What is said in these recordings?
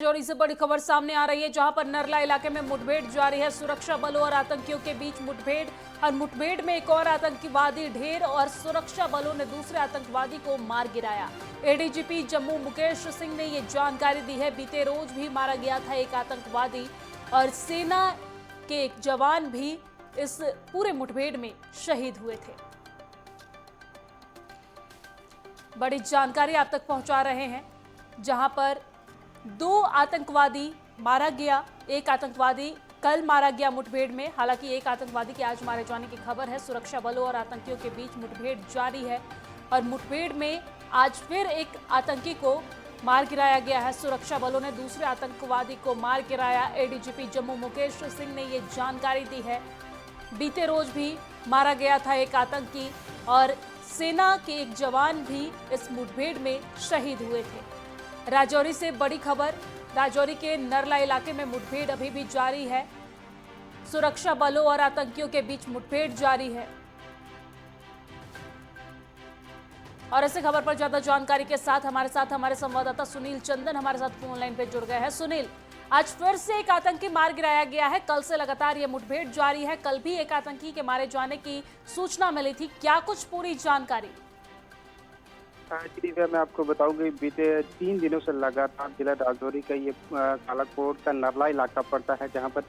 राजौरी से बड़ी खबर सामने आ रही है, जहां पर नरला इलाके में मुठभेड़ जारी है। सुरक्षा बलों और आतंकियों के बीच मुठभेड़ और मुठभेड़ में एक और आतंकवादी ढेर और सुरक्षा बलों ने दूसरे आतंकवादी को मार गिराया। एडीजीपी जम्मू मुकेश सिंह ने ये जानकारी दी है। बीते रोज भी मारा गया था एक आतंकवादी और सेना के एक जवान भी इस पूरे मुठभेड़ में शहीद हुए थे। बड़ी जानकारी आप तक पहुंचा रहे हैं, जहां पर 2 आतंकवादी मारा गया। एक आतंकवादी कल मारा गया मुठभेड़ में। हालांकि एक आतंकवादी के आज मारे जाने की खबर है। सुरक्षा बलों और आतंकियों के बीच मुठभेड़ जारी है और मुठभेड़ में आज फिर एक आतंकी को मार गिराया गया है। सुरक्षा बलों ने दूसरे आतंकवादी को मार गिराया। एडीजीपी जम्मू मुकेश सिंह ने ये जानकारी दी है। बीते रोज भी मारा गया था एक आतंकी और सेना के एक जवान भी इस मुठभेड़ में शहीद हुए थे। राजौरी से बड़ी खबर, राजौरी के नरला इलाके में मुठभेड़ अभी भी जारी है। सुरक्षा बलों और आतंकियों के बीच मुठभेड़ जारी है। और इस खबर पर ज्यादा जानकारी के साथ हमारे संवाददाता सुनील चंदन हमारे साथ फोन लाइन पे जुड़ गए हैं। सुनील, आज फिर से एक आतंकी मार गिराया गया है। कल से लगातार ये मुठभेड़ जारी है। कल भी एक आतंकी के मारे जाने की सूचना मिली थी, क्या कुछ पूरी जानकारी? जी, मैं आपको बताऊं कि बीते 3 दिनों से लगातार जिला राजौरी का ये कालाकोट का नरला इलाका पड़ता है, जहां पर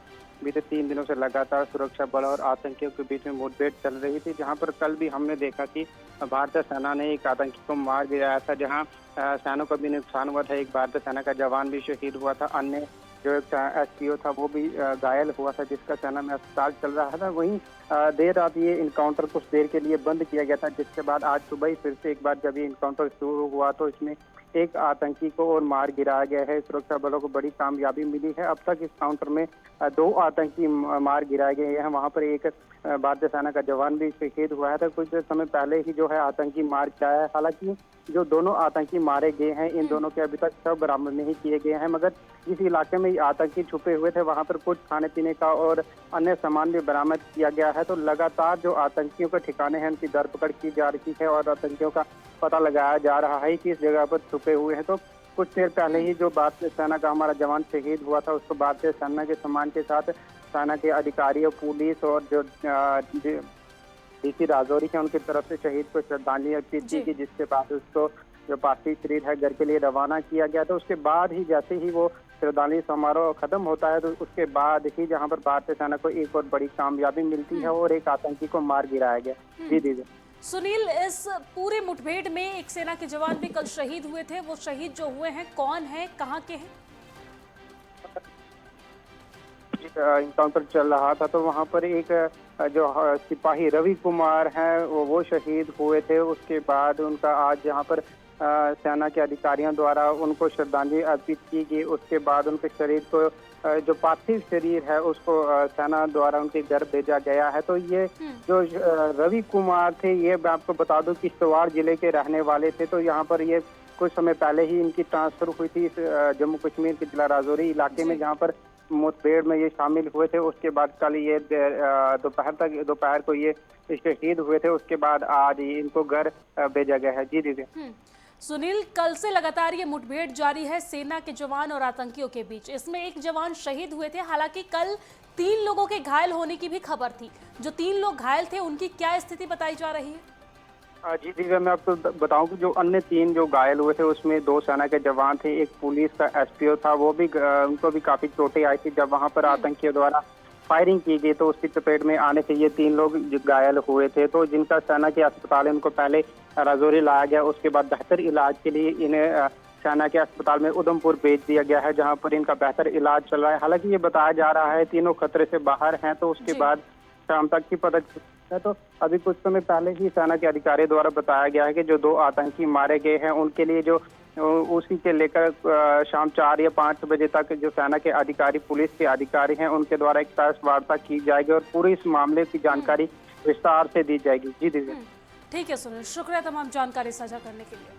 बीते 3 दिनों से लगातार सुरक्षा बल और आतंकियों के बीच में मुठभेड़ चल रही थी। जहां पर कल भी हमने देखा कि भारतीय सेना ने एक आतंकी को मार गिराया था, जहां सेना को भी नुकसान हुआ था। एक भारतीय सेना का जवान भी शहीद हुआ था। अन्य जो एक एसपीओ था वो भी घायल हुआ था, जिसका सेना में अस्पताल चल रहा था। वहीं देर रात ये इनकाउंटर कुछ देर के लिए बंद किया गया था, जिसके बाद आज सुबह ही फिर से एक बार जब ये इनकाउंटर शुरू हुआ तो इसमें एक आतंकी को और मार गिराया गया है। सुरक्षा बलों को बड़ी कामयाबी मिली है। अब तक इस काउंटर में 2 आतंकी मार गिराए गए हैं। वहां पर एक भारतीय सेना का जवान भी शहीद हुआ है। तो कुछ समय पहले ही जो है आतंकी मार गिराया है। हालांकि जो दोनों आतंकी मारे गए हैं, इन दोनों के अभी तक शव बरामद नहीं किए गए हैं, मगर जिस इलाके में आतंकी छुपे हुए थे वहां पर कुछ खाने पीने का और अन्य सामान भी बरामद किया गया है। तो लगातार जो आतंकियों के ठिकाने हैं उनकी धरपकड़ की जा रही है और आतंकियों का पता लगाया जा रहा है कि इस जगह पर छुपे हुए हैं। तो कुछ देर पहले ही जो भारतीय सेना का हमारा जवान शहीद हुआ था, उसको भारतीय सेना के सम्मान के साथ सेना के अधिकारियों, पुलिस और जो डीसी राजौरी है उनकी तरफ से शहीद को श्रद्धांजलि अर्पित की, जिसके बाद उसको जो पार्थिव शरीर है घर के लिए रवाना किया गया। तो उसके बाद ही जैसे ही वो श्रद्धांजलि समारोह खत्म होता है तो उसके बाद ही जहां पर भारतीय सेना को एक और बड़ी कामयाबी मिलती है और एक आतंकी को मार गिराया गया। जी दीदी। सुनील, इस पूरे मुठभेड़ में एक सेना के जवान भी कल शहीद हुए थे। वो शहीद जो हुए हैं कौन है, कहाँ के हैं? इनकाउंटर चल रहा था तो वहां पर एक जो सिपाही रवि कुमार हैं वो शहीद हुए थे। उसके बाद उनका आज यहाँ पर सेना के अधिकारियों द्वारा उनको श्रद्धांजलि अर्पित की गई। उसके बाद उनके शरीर को जो पार्थिव शरीर है उसको सेना द्वारा उनके घर भेजा गया है। तो ये जो रवि कुमार थे, ये मैं आपको बता दूं कि किश्तवाड़ जिले के रहने वाले थे। तो यहाँ पर ये कुछ समय पहले ही इनकी ट्रांसफर हुई थी इस जम्मू कश्मीर के जिला राजौरी इलाके में, जहाँ पर मुठभेड़ में ये शामिल हुए थे। उसके बाद कल ये दोपहर को ये शहीद हुए थे। उसके बाद आज इनको घर भेजा गया है। जी दीदी। सुनील, कल से लगातार ये मुठभेड़ जारी है सेना के जवान और आतंकियों के बीच। इसमें एक जवान शहीद हुए थे। हालांकि कल 3 लोगों के घायल होने की भी खबर थी। जो 3 लोग घायल थे उनकी क्या स्थिति बताई जा रही है? जी दीदी, मैं आपको बताऊं कि जो अन्य 3 जो घायल हुए थे उसमें 2 सेना के जवान थे, एक पुलिस का एसपीओ था, वो भी उनको भी काफी चोटें आई थी जब वहां पर आतंकियों द्वारा फायरिंग की गई। तो उसकी चपेट में आने से ये 3 लोग घायल हुए थे। तो जिनका सेना के अस्पताल है उनको पहले राजौरी लाया गया। उसके बाद बेहतर इलाज के लिए इन्हें सेना के अस्पताल में उधमपुर भेज दिया गया है, जहाँ पर इनका बेहतर इलाज चल रहा है। हालांकि ये बताया जा रहा है तीनों खतरे से बाहर हैं। तो उसके बाद शाम तक ही पता चलता है। तो अभी कुछ समय पहले ही सेना के अधिकारी द्वारा बताया गया है कि जो 2 आतंकी मारे गए हैं उनके लिए जो उसी के लेकर शाम 4 या 5 बजे तक जो सेना के अधिकारी, पुलिस के अधिकारी हैं, उनके द्वारा एक प्रेस वार्ता की जाएगी और पूरी इस मामले की जानकारी विस्तार से दी जाएगी। जी दीदी। ठीक है सुनील, शुक्रिया तमाम जानकारी साझा करने के लिए।